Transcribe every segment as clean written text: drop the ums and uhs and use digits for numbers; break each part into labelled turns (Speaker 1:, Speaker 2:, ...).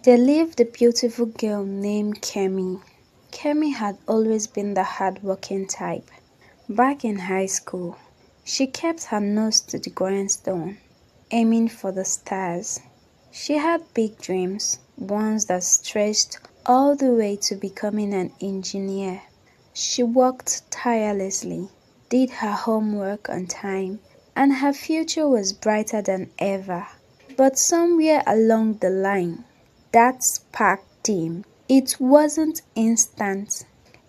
Speaker 1: There lived a beautiful girl named Kemi. Kemi had always been the hardworking type. Back in high school, she kept her nose to the grindstone, aiming for the stars. She had big dreams, ones that stretched all the way to becoming an engineer. She worked tirelessly, did her homework on time, and her future was brighter than ever. But somewhere along the line, that spark dimmed. It wasn't instant.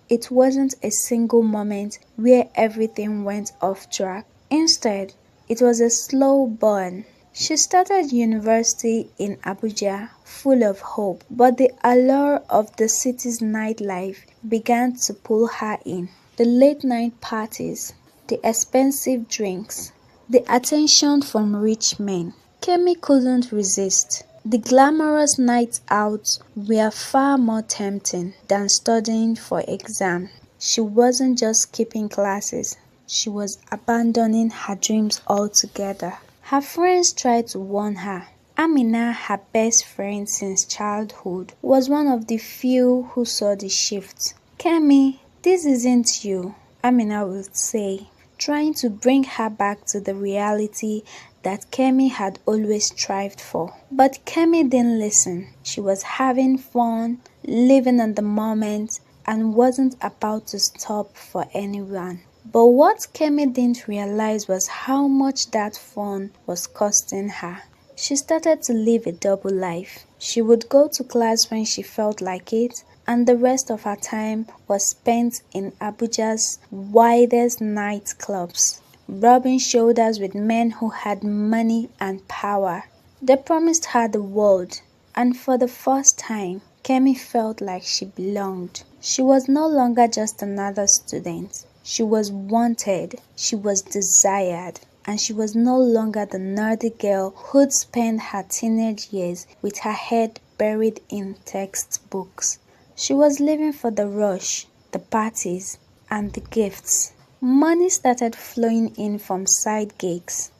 Speaker 1: It wasn't a single moment where everything went off track. Instead, it was a slow burn. She started university in Abuja full of hope, but the allure of the city's nightlife began to pull her in. The late night parties, the expensive drinks, the attention from rich men. Kemi couldn't resist. The glamorous nights out were far more tempting than studying for exam. She wasn't just skipping classes, she was abandoning her dreams altogether. Her friends tried to warn her. Amina, her best friend since childhood, was one of the few who saw the shift. Kemi, this isn't you, Amina would say, trying to bring her back to the reality that Kemi had always strived for. But Kemi didn't listen. She was having fun, living in the moment, and wasn't about to stop for anyone. But what Kemi didn't realize was how much that fun was costing her. She started to live a double life. She would go to class when she felt like it, and the rest of her time was spent in Abuja's widest nightclubs, rubbing shoulders with men who had money and power. They promised her the world, and for the first time, Kemi felt like she belonged. She was no longer just another student. She was wanted, she was desired, and she was no longer the nerdy girl who'd spent her teenage years with her head buried in textbooks. She was living for the rush, the parties, and the gifts. Money started flowing in from side gigs.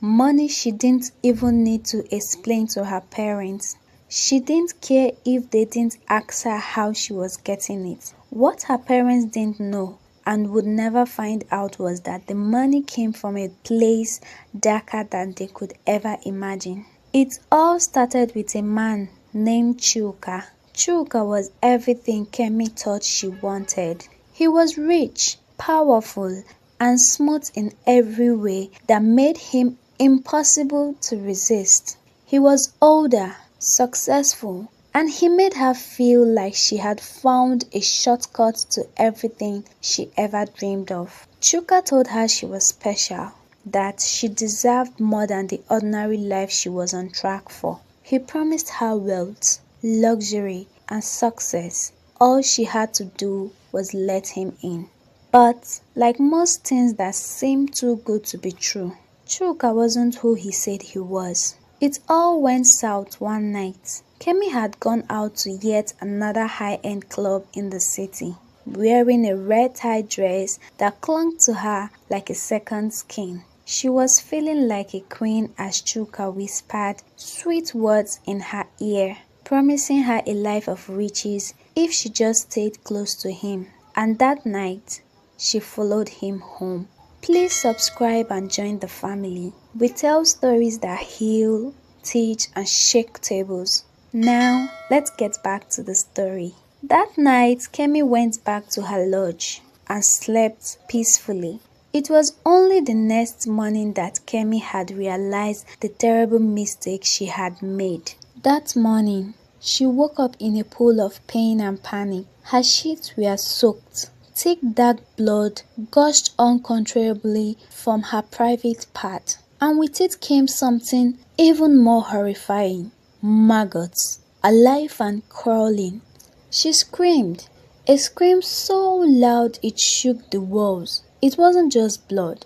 Speaker 1: Money she didn't even need to explain to her parents. She didn't care if they didn't ask her how she was getting it. What her parents didn't know and would never find out was that the money came from a place darker than they could ever imagine. It all started with a man named Chuka. Chuka was everything Kemi thought she wanted. He was rich, powerful, and smart in every way that made him impossible to resist. He was older, successful, and he made her feel like she had found a shortcut to everything she ever dreamed of. Chuka told her she was special, that she deserved more than the ordinary life she was on track for. He promised her wealth, luxury, and success. All she had to do was let him in. But, like most things that seem too good to be true, Chuka wasn't who he said he was. It all went south one night. Kemi had gone out to yet another high-end club in the city, wearing a red-tie dress that clung to her like a second skin. She was feeling like a queen as Chuka whispered sweet words in her ear, promising her a life of riches if she just stayed close to him. And that night, she followed him home. Please subscribe and join the family. We tell stories that heal, teach, and shake tables. Now, let's get back to the story. That night, Kemi went back to her lodge and slept peacefully. It was only the next morning that Kemi had realized the terrible mistake she had made. That morning, she woke up in a pool of pain and panic. Her sheets were soaked. Thick dark blood gushed uncontrollably from her private part. And with it came something even more horrifying. Maggots, alive and crawling. She screamed, a scream so loud it shook the walls. It wasn't just blood,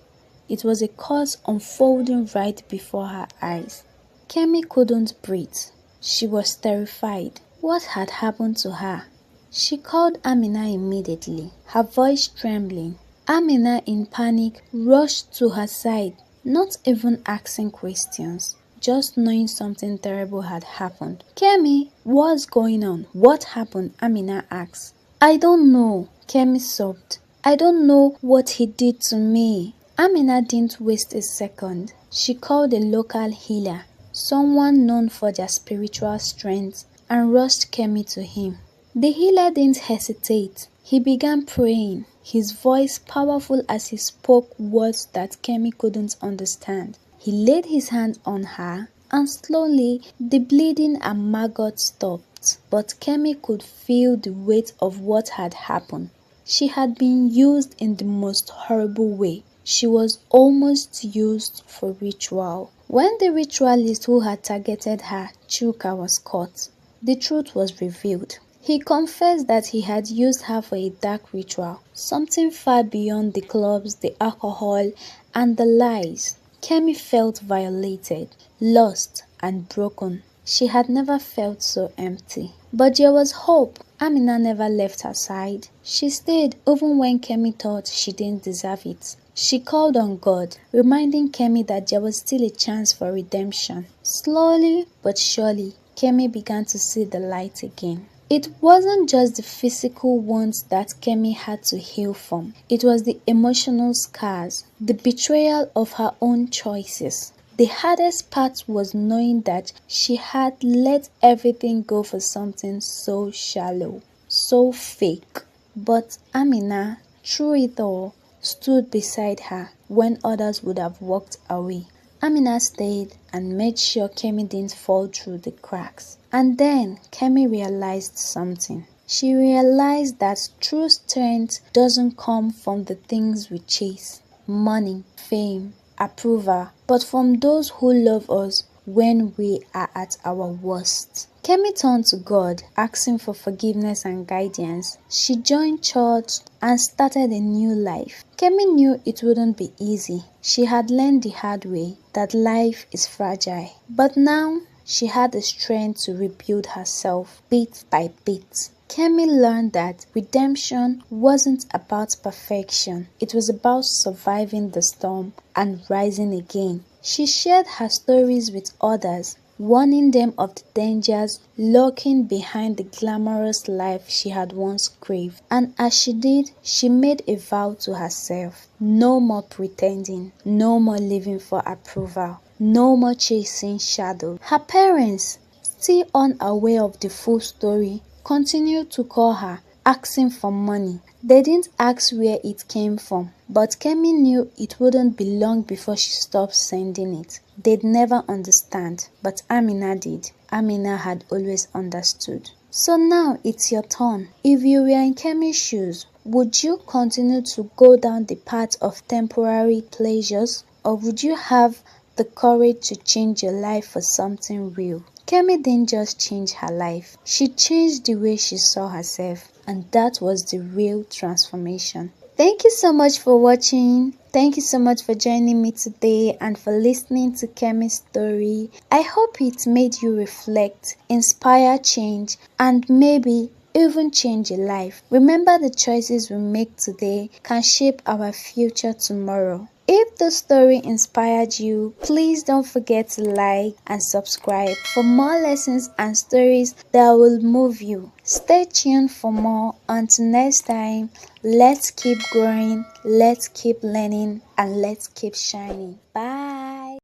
Speaker 1: it was a cause unfolding right before her eyes. Kemi couldn't breathe. She was terrified. What had happened to her? She called Amina immediately, her voice trembling. Amina, in panic, rushed to her side, not even asking questions. just knowing something terrible had happened. Kemi, what's going on? What happened? Amina asked. I don't know, Kemi sobbed. I don't know what he did to me. Amina didn't waste a second. She called a local healer, someone known for their spiritual strength, and rushed Kemi to him. The healer didn't hesitate. He began praying, his voice powerful as he spoke words that Kemi couldn't understand. He laid his hands on her, and slowly the bleeding and maggot stopped. But Kemi could feel the weight of what had happened. She had been used in the most horrible way. She was almost used for ritual. When the ritualist who had targeted her, Chuka, was caught, the truth was revealed. He confessed that he had used her for a dark ritual, something far beyond the clubs, the alcohol, and the lies. Kemi felt violated, lost, and broken. She had never felt so empty. But there was hope. Amina never left her side. She stayed even when Kemi thought she didn't deserve it. She called on God, reminding Kemi that there was still a chance for redemption. Slowly but surely, Kemi began to see the light again. It wasn't just the physical wounds that Kemi had to heal from. It was the emotional scars, the betrayal of her own choices. The hardest part was knowing that she had let everything go for something so shallow, so fake. But Amina, through it all, stood beside her when others would have walked away. Amina stayed and made sure Kemi didn't fall through the cracks. And then Kemi realized something. She realized that true strength doesn't come from the things we chase, money, fame, approval, but from those who love us when we are at our worst. Kemi turned to God, asking for forgiveness and guidance. She joined church and started a new life. Kemi knew it wouldn't be easy. She had learned the hard way that life is fragile. But now she had the strength to rebuild herself bit by bit. Kemi learned that redemption wasn't about perfection. It was about surviving the storm and rising again. She shared her stories with others, warning them of the dangers lurking behind the glamorous life she had once craved. And as she did, she made a vow to herself. No more pretending, no more living for approval, no more chasing shadows. Her parents, still unaware of the full story, continued to call her, asking for money. They didn't ask where it came from, but Kemi knew it wouldn't be long before she stopped sending it. They'd never understand, but Amina did. Amina had always understood. So now it's your turn. If you were in Kemi's shoes, would you continue to go down the path of temporary pleasures, or would you have the courage to change your life for something real? Kemi didn't just change her life, she changed the way she saw herself, and that was the real transformation. Thank you so much for watching. Thank you so much for joining me today and for listening to Kemi's story. I hope it made you reflect, inspire change, and maybe even change your life. Remember, the choices we make today can shape our future tomorrow. If the story inspired you, please don't forget to like and subscribe for more lessons and stories that will move you. Stay tuned for more. Until next time, let's keep growing, let's keep learning, and let's keep shining. Bye.